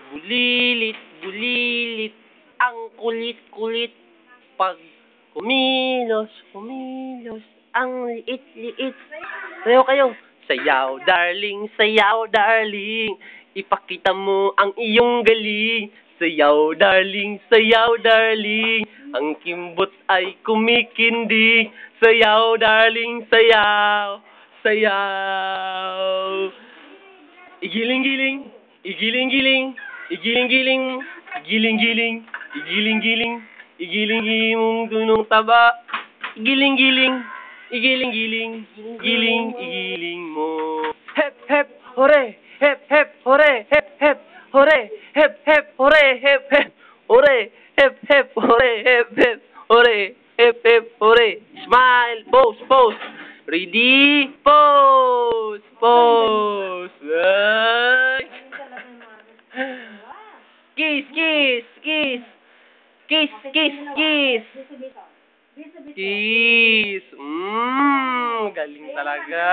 Bulilit, bulilit, ang kulit-kulit. Pag kumilos, kumilos, ang liit-liit. Sayaw kayo. Sayaw, darling, sayaw, darling. Ipakita mo ang iyong galing. Sayaw, darling, sayaw, darling. Ang kimbot ay kumikindig. Sayaw, darling, sayaw, sayaw. Igiling-giling, igiling-giling, igiling-giling, igiling-giling, igiling-giling, igiling-giling mong dunong taba. Igiling-giling, igiling-giling, giling-igiling mo. Hep, hep, hore, hep, hep, hore, hep, hep, hore, hep, hep, hore, hep, hep, hore, hep, hep, hore, hep, hep, hore, hep, hep, hore. Smile, pose, pose. Ready, pose, pose. Kiss, kiss, kiss. Kiss, kiss, kiss. Kiss. Galing talaga.